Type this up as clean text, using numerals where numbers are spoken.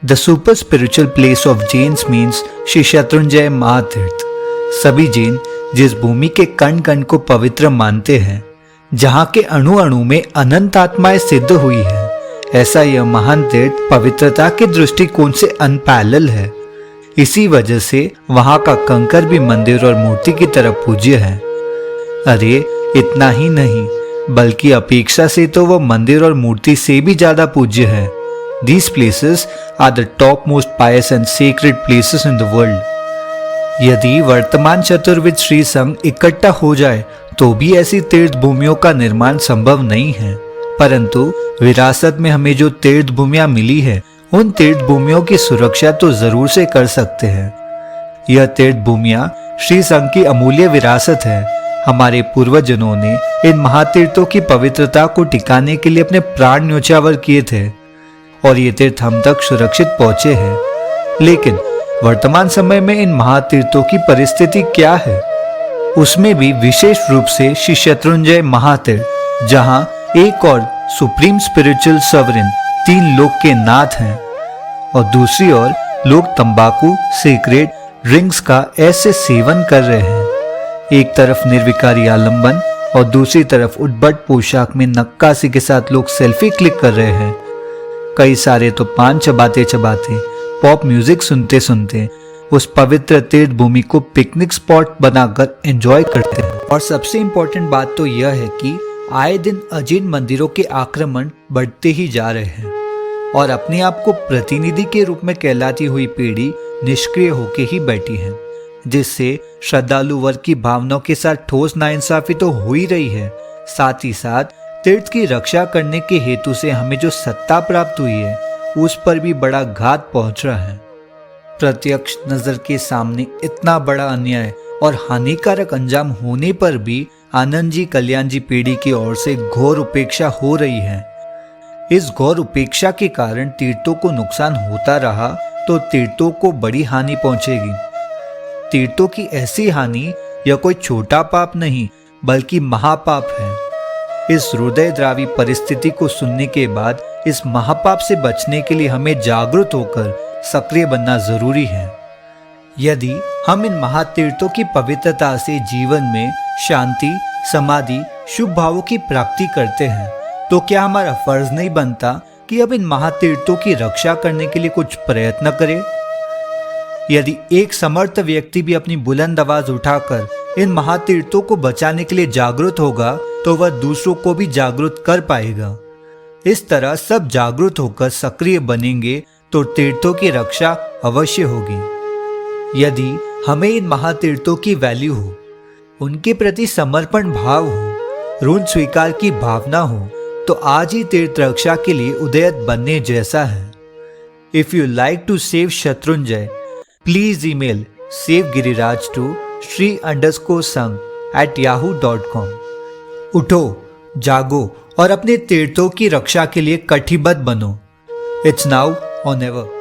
The super spiritual place of Jains means Shri Shatrunjay महातीर्थ। सभी जैन जिस भूमि के कण कण को पवित्र मानते हैं, जहाँ के अणु अणु में अनंत आत्माएं सिद्ध हुई है, ऐसा यह महान तीर्थ पवित्रता के दृष्टिकोण से अनपैरेलल है। इसी वजह से वहाँ का कंकर भी मंदिर और मूर्ति की तरह पूज्य है। अरे इतना ही नहीं, बल्कि अपेक्षा से तो वह मंदिर और मूर्ति से भी ज्यादा पूज्य है। These places are the topmost pious and sacred places in the world. यदि वर्तमान चतुर्विद श्री संघ इकट्ठा हो जाए तो भी ऐसी तीर्थ भूमियों का निर्माण संभव नहीं है, परंतु विरासत में हमें जो तीर्थ भूमियां मिली है, उन तीर्थ भूमियों की सुरक्षा तो जरूर से कर सकते हैं। यह तीर्थ भूमियां श्री संघ की अमूल्य विरासत है। हमारे पूर्वजनों ने इन महातीर्थों की पवित्रता को टिकाने के लिए अपने प्राण न्योछावर किए थे और ये तीर्थ हम तक सुरक्षित पहुंचे हैं। लेकिन वर्तमान समय में इन महातीर्थों की परिस्थिति क्या है? उसमें भी विशेष रूप से श्री शत्रुंजय महातीर्थ, जहां एक और सुप्रीम स्पिरिचुअल सवरेन तीन लोक के नाथ हैं और दूसरी ओर लोग तंबाकू, सिगरेट, ड्रिंक्स का ऐसे सेवन कर रहे हैं। एक तरफ निर्विकारी आलंबन और दूसरी तरफ उद्भट पोशाक में नक्काशी के साथ लोग सेल्फी क्लिक कर रहे हैं। कई सारे तो पान चबाते चबाते, पॉप म्यूजिक सुनते सुनते उस पवित्र तीर्थ भूमि को पिकनिक स्पॉट बनाकर एंजॉय करते हैं। और सबसे इम्पोर्टेंट बात तो यह है कि आए दिन अजीन मंदिरों के आक्रमण बढ़ते ही जा रहे हैं और अपने आप को प्रतिनिधि के रूप में कहलाती हुई पीढ़ी निष्क्रिय होके ही बैठी है, जिससे श्रद्धालु वर्ग की भावनाओं के साथ ठोस नाइंसाफी तो हो ही रही है, साथ ही साथ तीर्थ की रक्षा करने के हेतु से हमें जो सत्ता प्राप्त हुई है, उस पर भी बड़ा घात पहुंच रहा है। प्रत्यक्ष नजर के सामने इतना बड़ा अन्याय और हानिकारक अंजाम होने पर भी आनंद जी, कल्याण जी पीढ़ी की ओर से घोर उपेक्षा हो रही है। इस घोर उपेक्षा के कारण तीर्थों को नुकसान होता रहा तो तीर्थों को बड़ी हानि पहुंचेगी। तीर्थों की ऐसी हानि यह कोई छोटा पाप नहीं, बल्कि महापाप है। इस हृदयद्रावी परिस्थिति को सुनने के बाद इस महापाप से बचने के लिए हमें जागरूक होकर सक्रिय बनना जरूरी है। यदि हम इन महातीर्थों की पवित्रता से जीवन में शांति, समाधि, शुभ भावों की प्राप्ति करते हैं, तो क्या हमारा फर्ज नहीं बनता कि अब इन महातीर्थों की रक्षा करने के लिए कुछ प्रयत्न करें? यदि एक समर्थ व्यक्ति भी अपनी बुलंद आवाज उठाकर इन महातीर्थों को बचाने के लिए जागरूक होगा, तो वह दूसरों को भी जागरूक कर पाएगा। इस तरह सब जागरूक होकर सक्रिय बनेंगे तो तीर्थों की रक्षा अवश्य होगी। यदि हमें इन महातीर्थों की वैल्यू हो, उनके प्रति समर्पण भाव हो, ऋण स्वीकार की भावना हो, तो आज ही तीर्थ रक्षा के लिए उदयत बनने जैसा है। If you like to save Shatrunjaya, please email savegiriraj to sri_sangh@yahoo.com। उठो, जागो और अपने तीर्थों की रक्षा के लिए कटिबद्ध बनो। इट्स नाउ और नेवर।